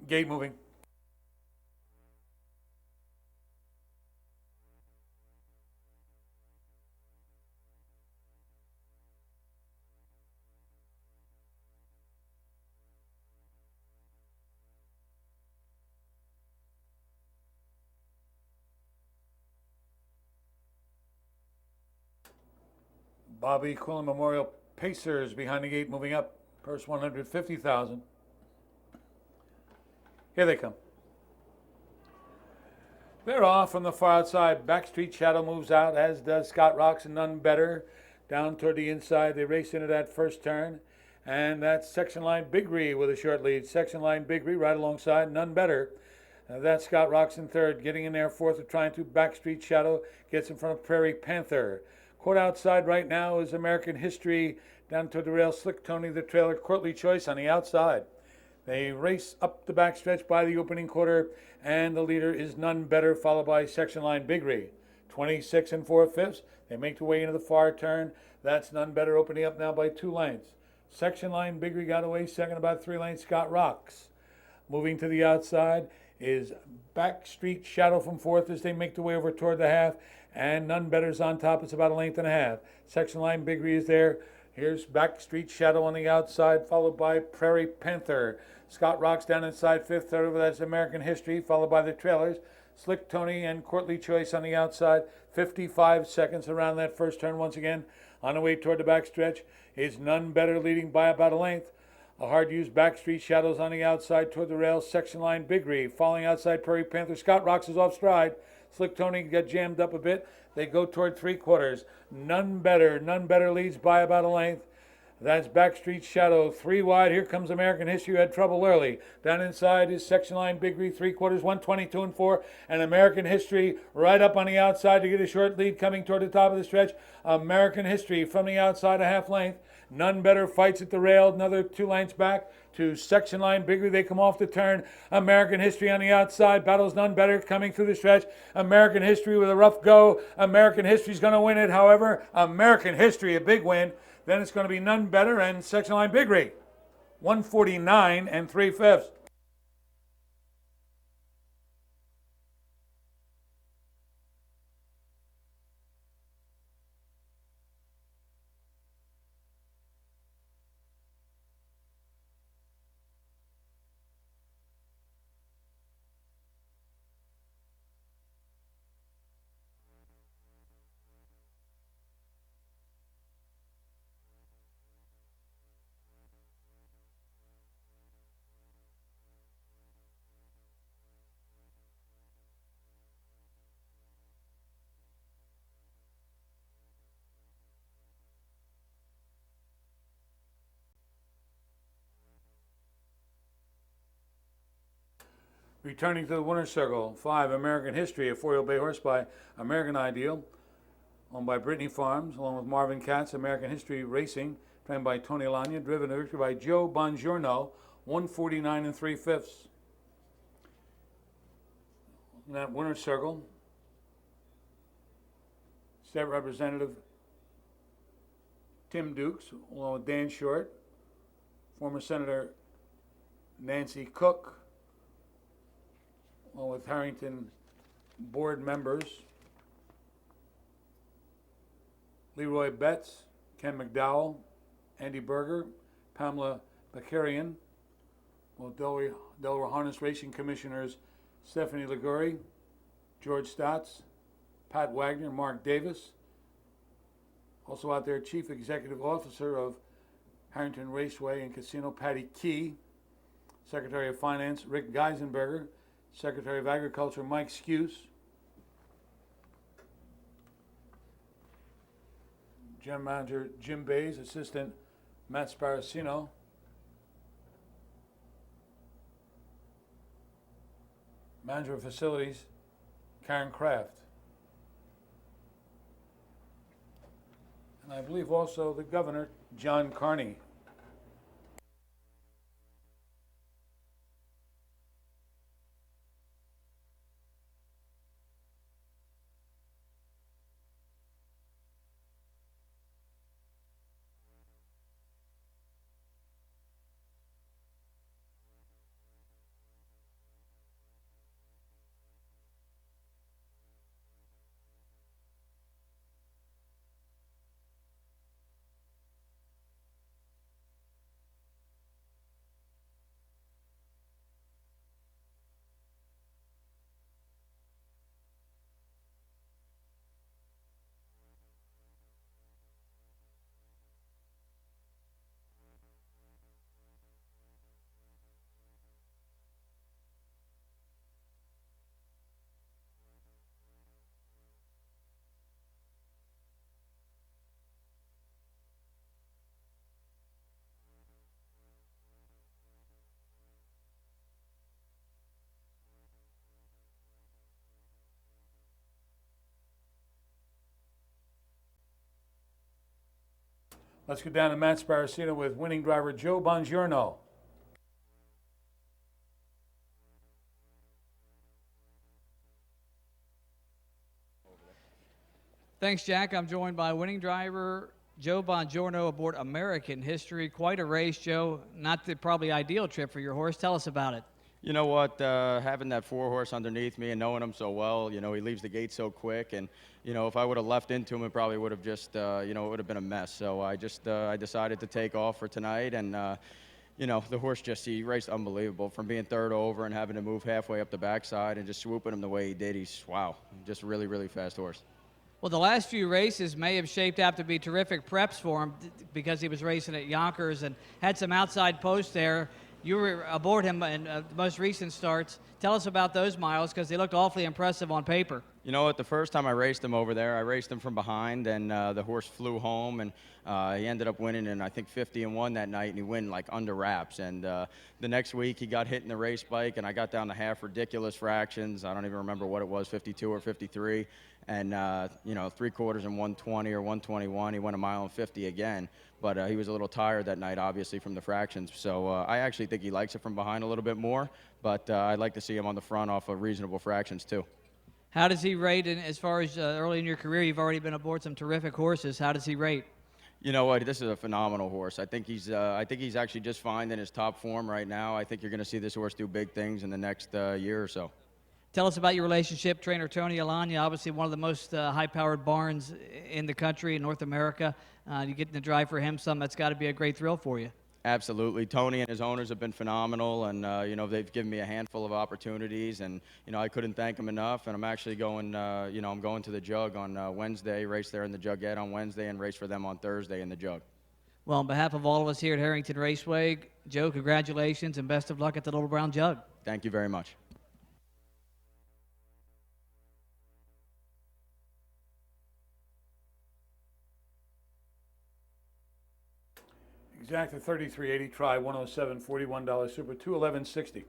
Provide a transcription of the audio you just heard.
Gate moving. Bobby Quillen Memorial Pacers behind the gate moving up. Purse 150,000. Here they come. They're off from the far outside. Backstreet Shadow moves out, as does Scott Rocks and None Better. Down toward the inside, they race into that first turn. And that's Section Line Bigry with a short lead. Section Line Bigry right alongside None Better. That's Scott Rocks in third. Getting in there fourth of trying to. Backstreet Shadow gets in front of Prairie Panther. Caught outside right now is American History. Down toward the rail, Slick Tony, the trailer. Courtly Choice on the outside. They race up the backstretch by the opening quarter, and the leader is None Better, followed by Section Line Bigry. 26 and 4/5. They make their way into the far turn. That's None Better opening up now by 2 lengths. Section Line Bigry got away second, about 3 lengths. Scott Rocks. Moving to the outside is Backstreet Shadow from fourth as they make their way over toward the half, and None Better's on top. It's about 1.5 lengths. Section Line Bigry is there. Here's Backstreet Shadow on the outside, followed by Prairie Panther. Scott Rocks down inside fifth. Third over, that's American History, followed by the trailers. Slick Tony and Courtly Choice on the outside. 55 seconds around that first turn once again. On the way toward the backstretch is None Better leading by about 1 length. A hard-used Backstreet Shadows on the outside toward the rail. Section Line Bigry falling outside Prairie Panther. Scott Rocks is off stride. Slick Tony got jammed up a bit. They go toward 3/4. None Better. None Better leads by about 1 length. That's Backstreet Shadow. 3 wide. Here comes American History, who had trouble early. Down inside is Section Line Bigry, 3/4, 122 and 4. And American History right up on the outside to get a short lead coming toward the top of the stretch. American History from the outside, 1/2 length. None Better fights at the rail, another 2 lengths back to Section Line Bigry. They come off the turn. American History on the outside battles None Better coming through the stretch. American History with a rough go. American History's going to win it, however. American History, a big win. Then it's going to be None Better and Section Line Bigry. 149 and 3/5. Returning to the winner's circle, 5 American History, a 4-year-old bay horse by American Ideal, owned by Brittany Farms, along with Marvin Katz. American History Racing, trained by Tony Alagna, driven to victory by Joe Bongiorno, 149 and 3/5. In that winner's circle, State Representative Tim Dukes, along with Dan Short, former Senator Nancy Cook, along with Harrington board members Leroy Betts, Ken McDowell, Andy Berger, Pamela Bakarian, Delaware Harness Racing Commissioners Stephanie Liguri, George Stotts, Pat Wagner, Mark Davis. Also out there, Chief Executive Officer of Harrington Raceway and Casino, Patty Key, Secretary of Finance, Rick Geisenberger, Secretary of Agriculture, Mike Skuse, General Manager Jim Bays, Assistant Matt Sparacino, Manager of Facilities Karen Kraft, and I believe also the Governor John Carney. Let's go down to Matt Sparacino with winning driver Joe Bongiorno. Thanks, Jack. I'm joined by winning driver Joe Bongiorno aboard American History. Quite a race, Joe. Not the probably ideal trip for your horse. Tell us about it. You know what, having that 4-horse underneath me and knowing him so well, he leaves the gate so quick. And, if I would have left into him, it probably would have just, it would have been a mess. So I decided to take off for tonight. And, the horse he raced unbelievable from being third over and having to move halfway up the backside and just swooping him the way he did. He's, wow, just a really, really fast horse. Well, the last few races may have shaped out to be terrific preps for him because he was racing at Yonkers and had some outside posts there. You were aboard him in the most recent starts. Tell us about those miles because they looked awfully impressive on paper. You know what, the first time I raced him over there, I raced him from behind, and the horse flew home, and he ended up winning in, I think, 50-1 that night, and he won like under wraps. And the next week, he got hit in the race bike, and I got down to half ridiculous fractions. I don't even remember what it was, 52 or 53. And, 3/4 in 120 or 121. He went a mile and 50 again. But he was a little tired that night, obviously, from the fractions. So I actually think he likes it from behind a little bit more. But I'd like to see him on the front off of reasonable fractions, too. How does he rate as far as early in your career? You've already been aboard some terrific horses. How does he rate? You know what? This is a phenomenal horse. I think he's actually just fine in his top form right now. I think you're going to see this horse do big things in the next year or so. Tell us about your relationship, trainer Tony Alagna, obviously one of the most high-powered barns in the country, in North America. You get to drive for him some, that's got to be a great thrill for you. Absolutely. Tony and his owners have been phenomenal, and, they've given me a handful of opportunities, and, I couldn't thank them enough. And I'm actually going, I'm going to the Jug on Wednesday, race there in the Jugette on Wednesday, and race for them on Thursday in the Jug. Well, on behalf of all of us here at Harrington Raceway, Joe, congratulations and best of luck at the Little Brown Jug. Thank you very much. Exacta 3380, try $107, $41 super, $211.60.